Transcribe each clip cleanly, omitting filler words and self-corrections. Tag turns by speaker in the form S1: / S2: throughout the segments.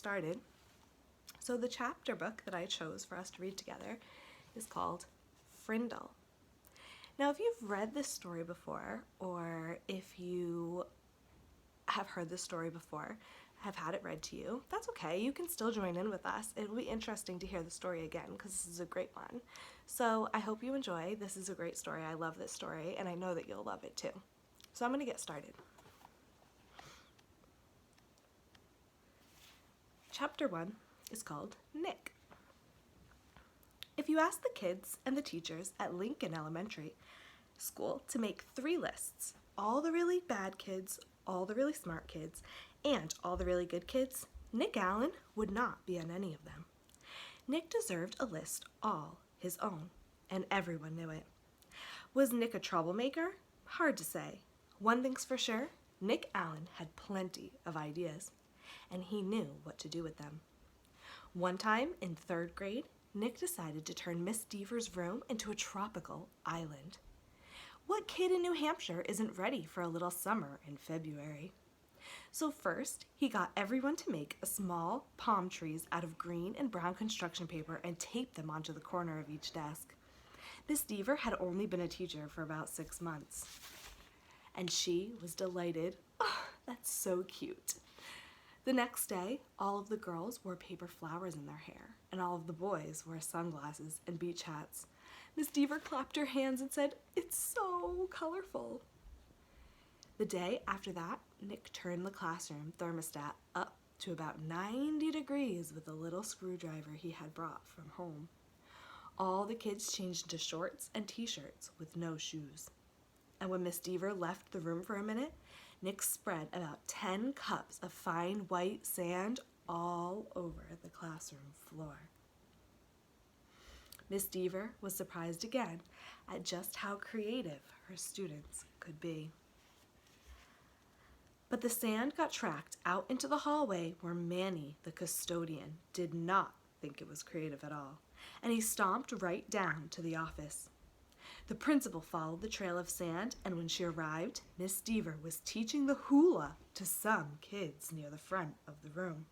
S1: started. So the chapter book that I chose for us to read together is called Frindle. Now, if you've read this story before, or if you have heard this story before, have had it read to you, that's okay. You can still join in with us. It'll be interesting to hear the story again because this is a great one. So I hope you enjoy. This is a great story. I love this story, and I know that you'll love it too. So I'm going to get started. Chapter 1 is called Nick. If you ask the kids and the teachers at Lincoln Elementary School to make 3 lists, all the really bad kids, all the really smart kids, and all the really good kids, Nick Allen would not be on any of them. Nick deserved a list all his own, and everyone knew it. Was Nick a troublemaker? Hard to say. One thing's for sure, Nick Allen had plenty of ideas, and he knew what to do with them. One time in 3rd grade, Nick decided to turn Miss Deaver's room into a tropical island. What kid in New Hampshire isn't ready for a little summer in February? So first, he got everyone to make a small palm trees out of green and brown construction paper and tape them onto the corner of each desk. Miss Deaver had only been a teacher for about 6 months, and she was delighted. Oh, that's so cute. The next day, all of the girls wore paper flowers in their hair, and all of the boys wore sunglasses and beach hats. Miss Deaver clapped her hands and said, "It's so colorful." The day after that, Nick turned the classroom thermostat up to about 90 degrees with a little screwdriver he had brought from home. All the kids changed into shorts and t-shirts with no shoes. And when Miss Deaver left the room for a minute, Nick spread about 10 cups of fine white sand all over the classroom floor. Miss Deaver was surprised again at just how creative her students could be. But the sand got tracked out into the hallway where Manny, the custodian, did not think it was creative at all, and he stomped right down to the office. The principal followed the trail of sand, and when she arrived, Miss Deaver was teaching the hula to some kids near the front of the room.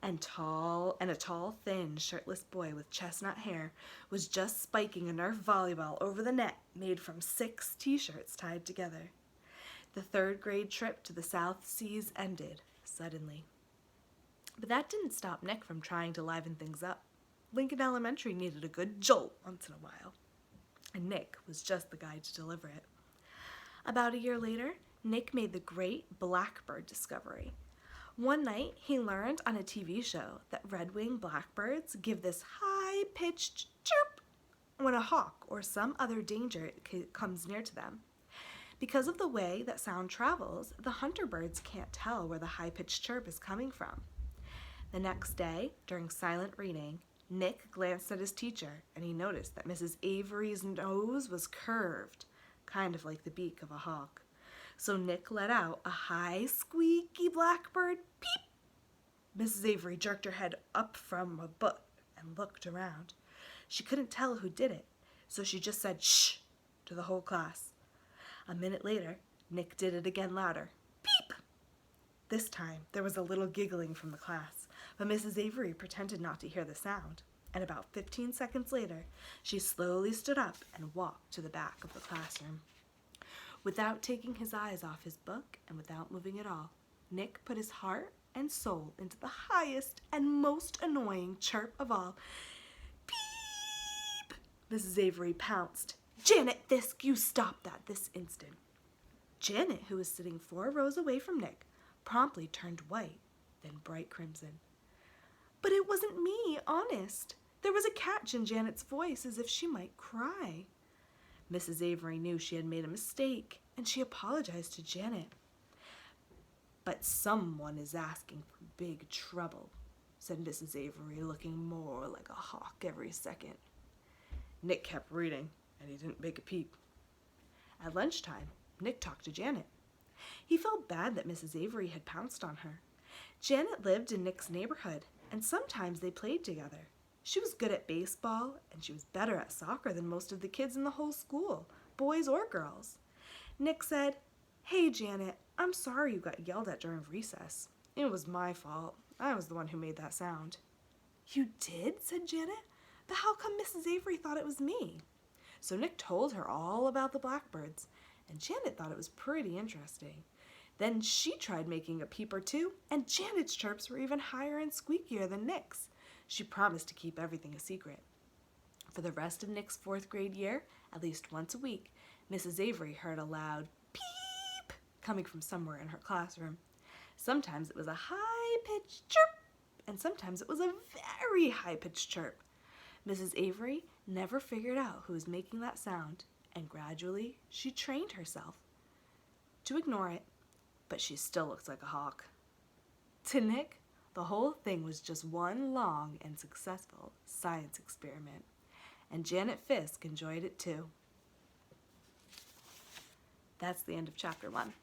S1: And a tall, thin, shirtless boy with chestnut hair was just spiking a Nerf volleyball over the net made from 6 t-shirts tied together. The 3rd grade trip to the South Seas ended suddenly. But that didn't stop Nick from trying to liven things up. Lincoln Elementary needed a good jolt once in a while, and Nick was just the guy to deliver it. About a year later, Nick made the great blackbird discovery. One night, he learned on a TV show that red-winged blackbirds give this high-pitched chirp when a hawk or some other danger comes near to them. Because of the way that sound travels, the hunter birds can't tell where the high-pitched chirp is coming from. The next day, during silent reading, Nick glanced at his teacher, and he noticed that Mrs. Avery's nose was curved, kind of like the beak of a hawk. So Nick let out a high, squeaky blackbird peep. Mrs. Avery jerked her head up from a book and looked around. She couldn't tell who did it, so she just said shh to the whole class. A minute later, Nick did it again louder. Peep! This time, there was a little giggling from the class, but Mrs. Avery pretended not to hear the sound, and about 15 seconds later, she slowly stood up and walked to the back of the classroom. Without taking his eyes off his book and without moving at all, Nick put his heart and soul into the highest and most annoying chirp of all. Peep! Mrs. Avery pounced. "Janet Fisk, you stop that this instant." Janet, who was sitting 4 rows away from Nick, promptly turned white, then bright crimson. "But it wasn't me, honest." There was a catch in Janet's voice as if she might cry. Mrs. Avery knew she had made a mistake, and she apologized to Janet. "But someone is asking for big trouble," said Mrs. Avery, looking more like a hawk every second. Nick kept reading, and he didn't make a peep. At lunchtime, Nick talked to Janet. He felt bad that Mrs. Avery had pounced on her. Janet lived in Nick's neighborhood, and sometimes they played together. She was good at baseball, and she was better at soccer than most of the kids in the whole school, boys or girls. Nick said, "Hey, Janet, I'm sorry you got yelled at during recess. It was my fault. I was the one who made that sound." "You did?" said Janet. "But how come Mrs. Avery thought it was me?" So Nick told her all about the blackbirds, and Janet thought it was pretty interesting. Then she tried making a peep or two, and Janet's chirps were even higher and squeakier than Nick's. She promised to keep everything a secret. For the rest of Nick's 4th grade year, at least once a week, Mrs. Avery heard a loud peep coming from somewhere in her classroom. Sometimes it was a high-pitched chirp, and sometimes it was a very high-pitched chirp. Mrs. Avery never figured out who was making that sound, and gradually she trained herself to ignore it, but she still looks like a hawk. To Nick, the whole thing was just one long and successful science experiment, and Janet Fisk enjoyed it too. That's the end of chapter 1.